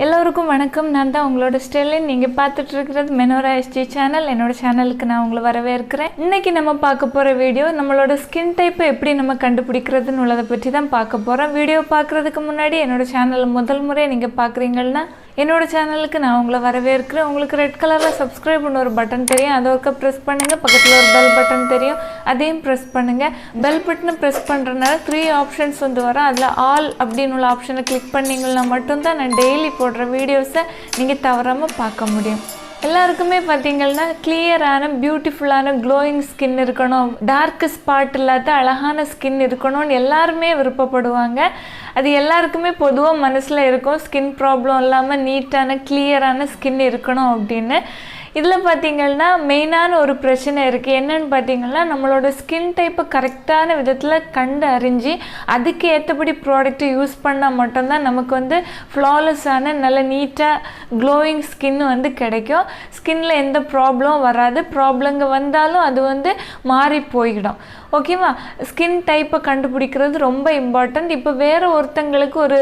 எல்லோருக்கும் வணக்கம். நான் தான் உங்களோட ஸ்டெலின். நீங்கள் பார்த்துட்டு இருக்கிறது மெனோரா எஸ்டி சேனல். என்னோட சேனலுக்கு நான் உங்களை வரவேற்கிறேன். இன்னைக்கு நம்ம பார்க்க போகிற வீடியோ நம்மளோட ஸ்கின் டைப்பை எப்படி நம்ம கண்டுபிடிக்கிறதுன்னு உள்ளதை பற்றி தான் பார்க்க போகிறோம். வீடியோ பார்க்குறதுக்கு முன்னாடி என்னோட சேனலை முதல் முறை நீங்கள் பார்க்குறீங்கன்னா என்னோட சேனலுக்கு நான் உங்களை வரவேற்கிறேன். உங்களுக்கு ரெட் கலரில் சப்ஸ்கிரைப் பண்ண ஒரு பட்டன் தெரியும், அதை ஒருக்க ப்ரெஸ் பண்ணுங்கள். பக்கத்தில் ஒரு பெல் பட்டன் தெரியும், அதையும் ப்ரெஸ் பண்ணுங்கள். பெல் பட்டனை ப்ரெஸ் பண்ணுறதுனால 3 ஆப்ஷன்ஸ் வரும். அதில் ஆல் அப்படின்னு உள்ள ஆப்ஷனை கிளிக் பண்ணிங்கன்னா மட்டும்தான் நான் டெய்லி போடுற வீடியோஸை நீங்கள் தவறாமல் பார்க்க முடியும். எல்லாருக்குமே பார்த்தீங்கன்னா கிளியரான பியூட்டிஃபுல்லான க்ளோயிங் ஸ்கின் இருக்கணும், டார்க் ஸ்பாட் இல்லாத அழகான ஸ்கின் இருக்கணும்னு எல்லாருமே விருப்பப்படுவாங்க. அது எல்லாருக்குமே பொதுவாக மனசில் இருக்கும், ஸ்கின் ப்ராப்ளம் இல்லாமல் நீட்டான கிளியரான ஸ்கின் இருக்கணும் அப்படின்னு. இதில் பார்த்திங்கன்னா மெயினான ஒரு பிரச்சனை இருக்குது. என்னென்னு பார்த்திங்கன்னா நம்மளோட ஸ்கின் டைப்பை கரெக்டான விதத்தில் கண்டு அறிஞ்சு அதுக்கு ஏற்றபடி ப்ராடக்ட்டை யூஸ் பண்ணால் மட்டும்தான் நமக்கு ஃப்ளாலெஸ்ஸான நல்ல நீட்டாக க்ளோயிங் ஸ்கின் கிடைக்கும். ஸ்கின்னில் எந்த ப்ராப்ளம் வராது. ப்ராப்ளங்க வந்தாலும் அது மாறி போயிடும். ஓகேவா? ஸ்கின் டைப்பை கண்டுபிடிக்கிறது ரொம்ப இம்பார்ட்டண்ட். இப்போ வேறு ஒருத்தங்களுக்கு ஒரு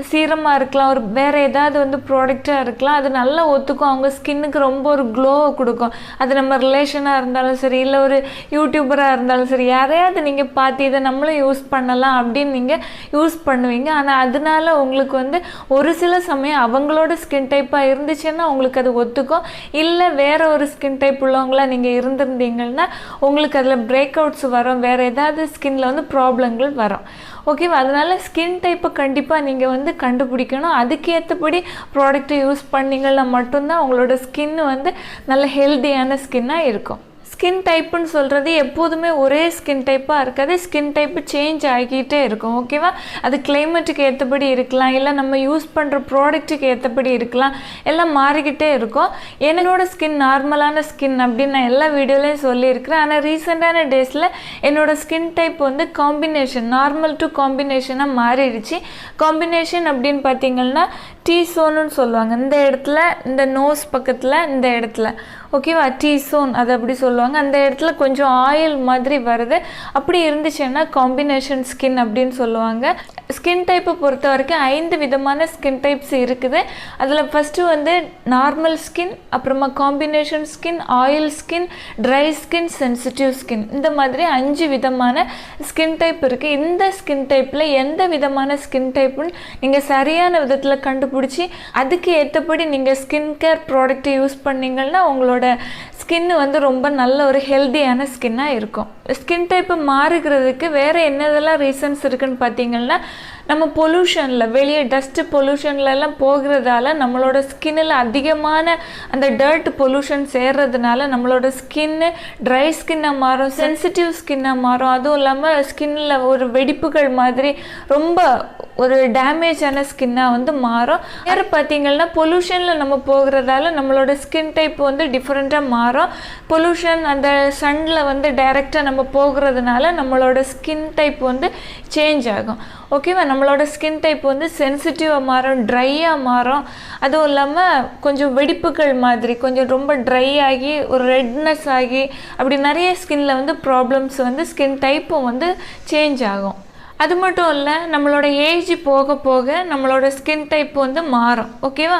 சீரமாக இருக்கலாம், ஒரு வேறு ஏதாவது ப்ராடக்டாக இருக்கலாம், அது நல்லா ஒத்துக்கும், அவங்க ஸ்கின்னுக்கு ரொம்ப ஒரு க்ளோவை கொடுக்கும். அது நம்ம ரிலேஷனாக இருந்தாலும் சரி, இல்லை ஒரு யூடியூபராக இருந்தாலும் சரி, யாரையாவது நீங்கள் பார்த்து இதை நம்மளும் யூஸ் பண்ணலாம் அப்படின்னு நீங்கள் யூஸ் பண்ணுவீங்க. ஆனால் அதனால உங்களுக்கு ஒரு சில சமயம் அவங்களோட ஸ்கின் டைப்பாக இருந்துச்சுன்னா உங்களுக்கு அது ஒத்துக்கும். இல்லை வேறு ஒரு ஸ்கின் டைப் உள்ளவங்களாம் நீங்கள் இருந்திருந்தீங்கன்னா உங்களுக்கு அதில் பிரேக் அவுட்ஸ் வரும், வேறு ஏதாவது ஸ்கின்ல ப்ராப்ளங்கள் வரும். ஓகேவா? அதனால ஸ்கின் டைப்பை கண்டிப்பாக நீங்கள் கண்டுபிடிக்கணும். அதுக்கேற்றபடி ப்ராடக்ட்டை யூஸ் பண்ணிங்கன்னா மட்டும்தான் உங்களோட ஸ்கின் நல்ல ஹெல்த்தியான ஸ்கின்னாக இருக்கும். ஸ்கின் டைப்புன்னு சொல்கிறது எப்போதுமே ஒரே ஸ்கின் டைப்பாக இருக்காது. ஸ்கின் டைப்பு சேஞ்ச் ஆகிக்கிட்டே இருக்கும். ஓகேவா? அது கிளைமேட்டுக்கு ஏற்றபடி இருக்கலாம், இல்லை நம்ம யூஸ் பண்ணுற ப்ராடக்ட்டுக்கு ஏற்றபடி இருக்கலாம், எல்லாம் மாறிக்கிட்டே இருக்கும். என்னோட ஸ்கின் நார்மலான ஸ்கின் அப்படின்னு நான் எல்லா வீடியோலையும் சொல்லியிருக்கிறேன். ஆனால் ரீசெண்டான டேஸில் என்னோடய skin type combination, normal to காம்பினேஷனாக மாறிடுச்சு. காம்பினேஷன் அப்படின்னு பார்த்தீங்கன்னா டீ சோனுன்னு சொல்லுவாங்க. இந்த இடத்துல, இந்த நோஸ் பக்கத்தில், இந்த இடத்துல, ஓகேவா, டீ சோன் அது அப்படி சொல்லுவாங்க. அந்த இடத்துல கொஞ்சம் ஆயில் மாதிரி வருது. அப்படி இருந்துச்சுன்னா காம்பினேஷன் ஸ்கின் அப்படின்னு சொல்லுவாங்க. ஸ்கின் டைப்பை பொறுத்த வரைக்கும் 5 விதமான ஸ்கின் டைப்ஸ் இருக்குது. அதில் ஃபஸ்ட்டு நார்மல் ஸ்கின், அப்புறமா combination skin, oil skin, dry skin, sensitive skin, இந்த மாதிரி 5 விதமான ஸ்கின் டைப் இருக்குது. இந்த ஸ்கின் டைப்பில் எந்த விதமான ஸ்கின் டைப்புன்னு நீங்கள் சரியான விதத்தில் கண்டுபிடிச்சி அதுக்கு ஏற்றபடி நீங்கள் ஸ்கின் கேர் ப்ராடக்ட்டை யூஸ் பண்ணிங்கன்னா உங்களோட ஸ்கின் ரொம்ப நல்ல ஒரு ஹெல்த்தியான ஸ்கின்னாக இருக்கும். ஸ்கின் டைப்பு மாறுகிறதுக்கு வேறு என்னதெல்லாம் ரீசன்ஸ் இருக்குதுன்னு பார்த்தீங்கன்னா, நம்ம பொல்யூஷனில், வெளியே டஸ்ட்டு பொல்யூஷன்லலாம் போகிறதால நம்மளோட ஸ்கின்னில் அதிகமான அந்த டர்ட் பொல்யூஷன் சேர்றதுனால நம்மளோட ஸ்கின்னு ட்ரை ஸ்கின்னாக மாறும், சென்சிட்டிவ் ஸ்கின்னாக மாறும். அதுவும் இல்லாமல் ஸ்கின்னில் ஒரு வெடிப்புகள் மாதிரி ரொம்ப ஒரு டேமேஜான ஸ்கின்னாக மாறும். வேறு பார்த்திங்கன்னா பொல்யூஷனில் நம்ம போகிறதால நம்மளோட ஸ்கின் டைப் டிஃப்ரெண்ட்டாக மாறும். பொல்யூஷன் அந்த சன்னில் டைரெக்டாக நம்ம போகிறதுனால நம்மளோட ஸ்கின் டைப் சேஞ்ச் ஆகும். ஓகேவா? நம்மளோட ஸ்கின் டைப் சென்சிட்டிவாக மாறும், ட்ரையாக மாறும். அதுவும் இல்லாமல் கொஞ்சம் வெடிப்புகள் மாதிரி, கொஞ்சம் ரொம்ப ட்ரை ஆகி ஒரு ரெட்னஸ் ஆகி அப்படி நிறைய ஸ்கின்னில் ப்ராப்ளம்ஸ் ஸ்கின் டைப்பும் சேஞ்ச் ஆகும். அது மட்டும் இல்லை, நம்மளோட ஏஜ் போக போக நம்மளோட ஸ்கின் டைப் மாறும். ஓகேவா?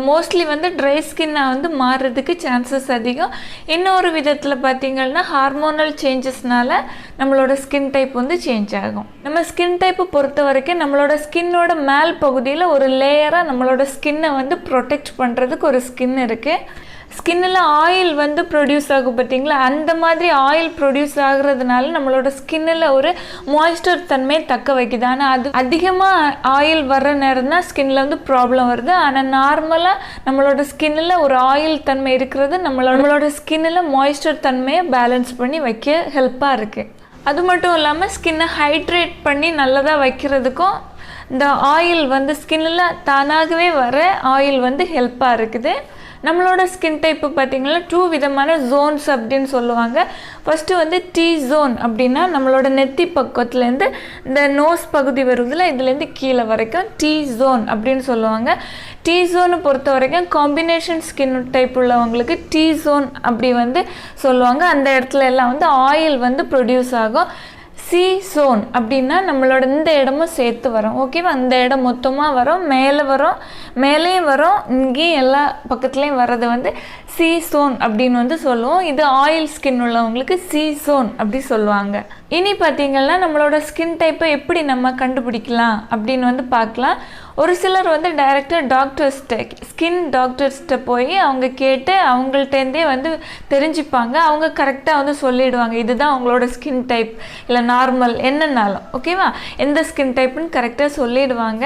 மோஸ்ட்லி ட்ரை ஸ்கின்னாக மாறுறதுக்கு சான்சஸ் அதிகம். இன்னொரு விதத்தில் பார்த்திங்கன்னா ஹார்மோனல் சேஞ்சஸ்னால நம்மளோட ஸ்கின் டைப் சேஞ்ச் ஆகும். நம்ம ஸ்கின் டைப்பை பொறுத்த வரைக்கும் நம்மளோட ஸ்கின்னோட மேல் பகுதியில் ஒரு லேயராக நம்மளோட ஸ்கின்னை ப்ரொடெக்ட் பண்ணுறதுக்கு ஒரு ஸ்கின் இருக்குது. ஸ்கின்னில் ஆயில் ப்ரொடியூஸ் ஆகும் பார்த்தீங்களா? அந்த மாதிரி ஆயில் ப்ரொடியூஸ் ஆகுறதுனால நம்மளோட ஸ்கின்னில் ஒரு மாய்ஸ்டர் தன்மையை தக்க வைக்குது. ஆனால் அது அதிகமாக ஆயில் வர்ற நேரம் தான் ஸ்கின்னில் ப்ராப்ளம் வருது. ஆனால் நார்மலாக நம்மளோட ஸ்கின்னில் ஒரு ஆயில் தன்மை இருக்கிறது நம்மளோட ஸ்கின்னில் மாய்ஸ்டர் தன்மையை பேலன்ஸ் பண்ணி வைக்க ஹெல்ப்பாக இருக்குது. அது மட்டும் இல்லாமல் ஸ்கின்னை ஹைட்ரேட் பண்ணி நல்லதாக வைக்கிறதுக்கும் இந்த ஆயில் ஸ்கின்னில் தானாகவே வர ஆயில் ஹெல்ப்பாக இருக்குது. நம்மளோட ஸ்கின் டைப்பு பார்த்திங்கன்னா 2 விதமான ஜோன்ஸ் அப்படின்னு சொல்லுவாங்க. ஃபஸ்ட்டு டீ ஜோன் அப்படின்னா நம்மளோட நெத்தி பக்கத்துலேருந்து இந்த நோஸ் பகுதி வருதில்ல, இதுலேருந்து கீழே வரைக்கும் டீ ஜோன் அப்படின்னு சொல்லுவாங்க. டீ ஜோனை பொறுத்த வரைக்கும் காம்பினேஷன் ஸ்கின் டைப் உள்ளவங்களுக்கு டீ ஜோன் அப்படி சொல்லுவாங்க. அந்த இடத்துல எல்லாம் ஆயில் ப்ரொடியூஸ் ஆகும். சி சோன் அப்படின்னா நம்மளோட இந்த இடமும் சேர்த்து வரும். ஓகேவா? அந்த இடம் மொத்தமாக வரும், மேலே வரும், மேலேயும் வரும், இங்கேயும் எல்லா பக்கத்துலேயும் வர்றது வந்து சி சோன் அப்படின்னு வந்து சொல்லுவோம். இது ஆயில் ஸ்கின் உள்ளவங்களுக்கு சி சோன் அப்படி சொல்லுவாங்க. இனி பார்த்தீங்கன்னா நம்மளோட ஸ்கின் டைப்பை எப்படி நம்ம கண்டுபிடிக்கலாம் அப்படின்னு வந்து பார்க்கலாம். ஒரு சிலர் வந்து டைரெக்டாக ஸ்கின் டாக்டர்ஸ்கிட்ட போய் அவங்க கேட்டு அவங்கள்ட்டேருந்தே வந்து தெரிஞ்சுப்பாங்க. அவங்க கரெக்டாக வந்து சொல்லிடுவாங்க இதுதான் அவங்களோட ஸ்கின் டைப் இல்லை நார்மல் என்னன்னாலும். ஓகேவா? எந்த ஸ்கின் டைப்புன்னு கரெக்டாக சொல்லிடுவாங்க.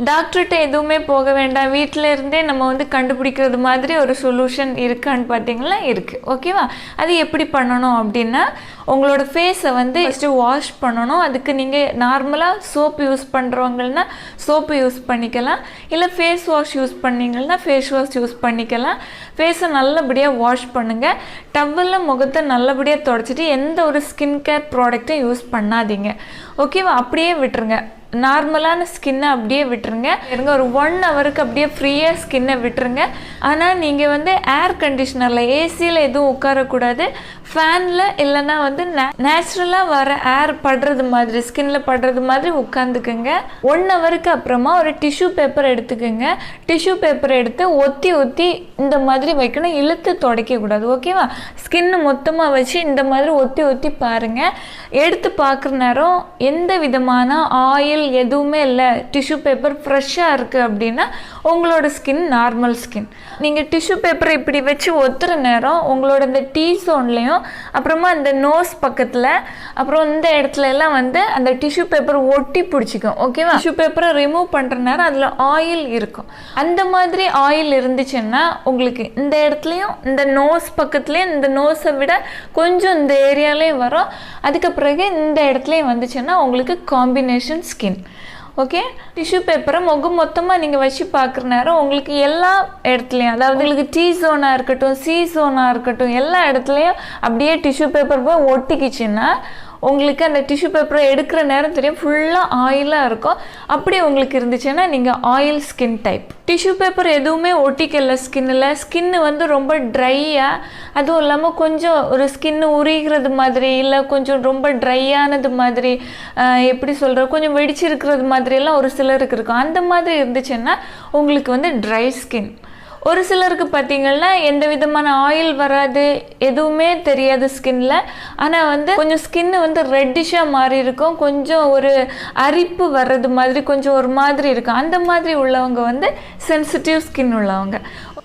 டாக்டர்கிட்ட எதுவுமே போக வேண்டாம், வீட்டில் இருந்தே நம்ம வந்து கண்டுபிடிக்கிறது மாதிரி ஒரு சொல்யூஷன் இருக்கான்னு பார்த்தீங்கன்னா இருக்குது. ஓகேவா? அது எப்படி பண்ணணும் அப்படின்னா உங்களோட ஃபேஸை வந்து ஃபஸ்ட்டு வாஷ் பண்ணணும். அதுக்கு நீங்கள் நார்மலாக சோப்பு யூஸ் பண்ணுறவங்கன்னா சோப்பு யூஸ் பண்ணிக்கலாம், இல்லை ஃபேஸ் வாஷ் யூஸ் பண்ணிங்கன்னா ஃபேஸ் வாஷ் யூஸ் பண்ணிக்கலாம். ஃபேஸை நல்லபடியாக வாஷ் பண்ணுங்கள். டவலில் முகத்தை நல்லபடியாக தொடச்சிட்டு எந்த ஒரு ஸ்கின் கேர் ப்ராடக்ட்டும் யூஸ் பண்ணாதீங்க. ஓகேவா? அப்படியே விட்டுருங்க. நார்மலான ஸ்கின்னை அப்படியே விட்டுருங்க. ஒரு 1 ஹவருக்கு அப்படியே ஃப்ரீயாக ஸ்கின்னை விட்டுருங்க. ஆனால் நீங்கள் வந்து ஏர் கண்டிஷ்னரில் ஏசியில் எதுவும் உட்காரக்கூடாது. ஃபேனில் இல்லைன்னா வந்து நேச்சுரலாக வர ஏர் படுறது மாதிரி ஸ்கின்னில் படுறது மாதிரி உட்காந்துக்குங்க. 1 ஹவருக்கு அப்புறமா ஒரு டிஷ்யூ பேப்பர் எடுத்துக்கோங்க. டிஷ்யூ பேப்பர் எடுத்து ஒத்தி இந்த மாதிரி வைக்கணும், இழுத்து துடைக்கக்கூடாது. ஓகேவா? ஸ்கின்னு மொத்தமாக வச்சு இந்த மாதிரி ஒத்தி பாருங்கள். எடுத்து பார்க்குற நேரம் எந்த விதமான ஆயில் எதுவுமே இல்லை, டிஷ்யூ பேப்பர் ஃப்ரெஷ்ஷாக இருக்குது அப்படின்னா உங்களோட ஸ்கின் நார்மல் ஸ்கின். நீங்கள் டிஷ்யூ பேப்பரை இப்படி வச்சு ஒத்துற நேரம் உங்களோட இந்த டீ ஜோன்லேயும் அப்புறமா இந்த நோஸ் பக்கத்தில் அப்புறம் இந்த இடத்துல எல்லாம் வந்து அந்த டிஷ்யூ பேப்பர் ஒட்டி பிடிச்சிக்கும். ஓகேவா? டிஷ்யூ பேப்பரை ரிமூவ் பண்ணுற நேரம் அதில் ஆயில் இருக்கும். அந்த மாதிரி ஆயில் இருந்துச்சுன்னா உங்களுக்கு இந்த இடத்துலையும் இந்த நோஸ் பக்கத்துலேயும் இந்த நோஸை விட கொஞ்சம் இந்த ஏரியாலேயும் வரும். அதுக்கு பிறகு இந்த இடத்துலையும் வந்துச்சுன்னா உங்களுக்கு காம்பினேஷன் ஸ்கின். ஓகே? டிஷ்யூ பேப்பரை முகம் மொத்தமாக நீங்கள் வச்சு பார்க்குற நேரம் உங்களுக்கு எல்லா இடத்துலையும், அதாவது உங்களுக்கு டி ஜோனாக இருக்கட்டும் சி ஜோனாக இருக்கட்டும் எல்லா இடத்துலையும் அப்படியே டிஷ்யூ பேப்பர் போய் ஒட்டிக்கிச்சுன்னா உங்களுக்கு அந்த டிஷ்யூ பேப்பரை எடுக்கிற நேரம் தெரியும் ஃபுல்லாக ஆயிலாக இருக்கும். அப்படி உங்களுக்கு இருந்துச்சுன்னா நீங்கள் oil skin type. Tissue paper எதுவுமே ஒட்டிக்கல ஸ்கின்னு வந்து ரொம்ப ட்ரையாக, அதுவும் இல்லாமல் கொஞ்சம் ஒரு ஸ்கின்னு உரிகிறது மாதிரி இல்லை கொஞ்சம் ரொம்ப ட்ரையானது மாதிரி, எப்படி சொல்கிற கொஞ்சம் வெடிச்சிருக்கிறது மாதிரியெல்லாம் ஒரு சிலருக்கு இருக்கும். அந்த மாதிரி இருந்துச்சுன்னா உங்களுக்கு வந்து ட்ரை ஸ்கின். ஒரு சிலருக்கு பார்த்தீங்கன்னா எந்த விதமான ஆயில் வராது, எதுவுமே தெரியாது ஸ்கின்ல, ஆனால் வந்து கொஞ்சம் ஸ்கின்னு வந்து ரெட்டிஷாக மாறி இருக்கும், கொஞ்சம் ஒரு அரிப்பு வர்றது மாதிரி கொஞ்சம் ஒரு மாதிரி இருக்கும். அந்த மாதிரி உள்ளவங்க வந்து சென்சிட்டிவ் ஸ்கின் உள்ளவங்க.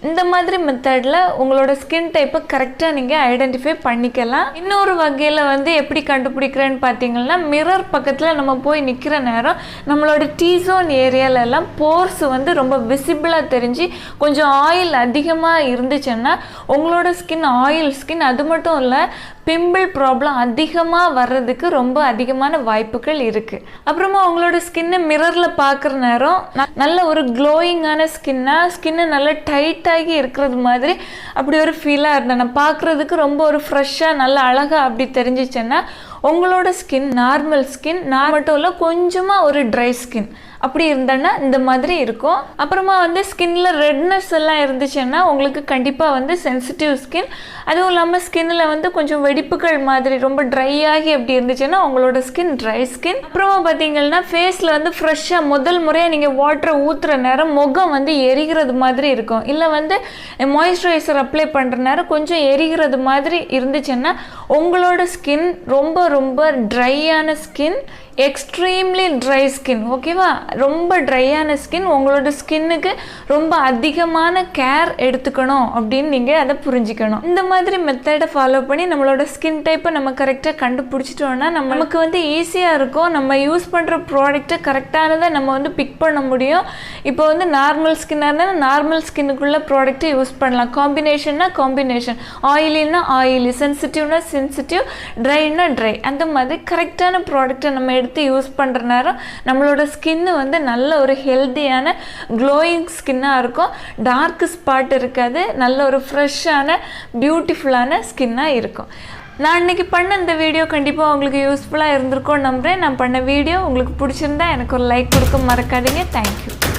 இந்த மாதிரி மெத்தடில் உங்களோட ஸ்கின் டைப்பை கரெக்டாக நீங்கள் ஐடென்டிஃபை பண்ணிக்கலாம். இன்னொரு வகையில் வந்து எப்படி கண்டுபிடிக்கிறேன்னு பார்த்தீங்கன்னா மிரர் பக்கத்தில் நம்ம போய் நிற்கிற நேரம் நம்மளோட டீசோன் ஏரியாலெல்லாம் போர்ஸ் வந்து ரொம்ப விசிபிளாக தெரிஞ்சு கொஞ்சம் ஆயில் அதிகமாக இருந்துச்சுன்னா உங்களோட ஸ்கின் ஆயில் ஸ்கின். அது மட்டும் இல்லை, பிம்பிள் ப்ராப்ளம் அதிகமாக வர்றதுக்கு ரொம்ப அதிகமான வாய்ப்புகள் இருக்குது. அப்புறமா உங்களோட ஸ்கின்னை மிரரில் பார்க்குற நேரம் நல்ல ஒரு க்ளோயிங்கான ஸ்கின்னு நல்லா டைட்டாகி இருக்கிறது மாதிரி அப்படி ஒரு ஃபீலாக இருந்தேன். நான் பார்க்குறதுக்கு ரொம்ப ஒரு ஃப்ரெஷ்ஷாக நல்ல அழகாக அப்படி தெரிஞ்சிச்சுன்னா உங்களோட ஸ்கின் நார்மல் ஸ்கின். நான் மட்டும் இல்லை, கொஞ்சமாக ஒரு ட்ரை ஸ்கின் அப்படி இருந்தேன்னா இந்த மாதிரி இருக்கும். அப்புறமா வந்து ஸ்கின்ல ரெட்னஸ் எல்லாம் இருந்துச்சுன்னா உங்களுக்கு கண்டிப்பாக வந்து சென்சிட்டிவ் ஸ்கின். அதுவும் இல்லாமல் ஸ்கின்னில் வந்து கொஞ்சம் வெடிப்புகள் மாதிரி ரொம்ப ட்ரை ஆகி அப்படி இருந்துச்சுன்னா உங்களோட ஸ்கின் ட்ரை ஸ்கின். அப்புறமா பார்த்தீங்கன்னா ஃபேஸில் வந்து ஃப்ரெஷ்ஷாக முதல் முறையாக நீங்கள் வாட்டரை ஊற்றுற நேரம் முகம் வந்து எரிகிறது மாதிரி இருக்கும், இல்லை வந்து மாய்ஸ்சரைசர் அப்ளை பண்ணுற நேரம் கொஞ்சம் எரிகிறது மாதிரி இருந்துச்சுன்னா உங்களோட ஸ்கின் ரொம்ப ரொம்ப ட்ரையான ஸ்கின், எக்ஸ்ட்ரீம்லி ட்ரை ஸ்கின். ஓகேவா? ரொம்ப ட்ரையான ஸ்கின். உங்களோட ஸ்கின்னுக்கு ரொம்ப அதிகமான கேர் எடுத்துக்கணும் அப்படின்னு நீங்கள் அதை புரிஞ்சுக்கணும். இந்த மாதிரி மெத்தடை ஃபாலோ பண்ணி நம்மளோட ஸ்கின் டைப்பை நம்ம கரெக்டாக கண்டுபிடிச்சிட்டோன்னா நமக்கு வந்து ஈஸியாக இருக்கும். நம்ம யூஸ் பண்ணுற ப்ராடக்ட்டை கரெக்டானதை நம்ம வந்து பிக் பண்ண முடியும். இப்போ வந்து நார்மல் ஸ்கின்னாக இருந்தால் நார்மல் ஸ்கின்னுக்குள்ள ப்ராடக்ட்டை யூஸ் பண்ணலாம். காம்பினேஷன்னா காம்பினேஷன், ஆயிலின்னா ஆயிலி, சென்சிட்டிவ்னா சென்சிட்டிவ், ட்ரைன்னா ட்ரை. அந்த மாதிரி கரெக்டான ப்ராடக்ட்டை நம்ம எடுத்து யூஸ் பண்ணுற நேரம் நம்மளோட ஸ்கின்னு வந்து நல்ல ஒரு ஹெல்த்தியான க்ளோயிங் ஸ்கின்னாக இருக்கும். டார்க் ஸ்பாட் இருக்காது, நல்ல ஒரு ஃப்ரெஷ்ஷான பியூட்டிஃபுல்லான ஸ்கின்னாக இருக்கும். நான் இன்றைக்கி பண்ண இந்த வீடியோ கண்டிப்பாக உங்களுக்கு யூஸ்ஃபுல்லாக இருந்திருக்கும்னு நம்புகிறேன். நான் பண்ண வீடியோ உங்களுக்கு பிடிச்சிருந்தா எனக்கு ஒரு லைக் கொடுக்க மறக்காதீங்க. தேங்க்யூ.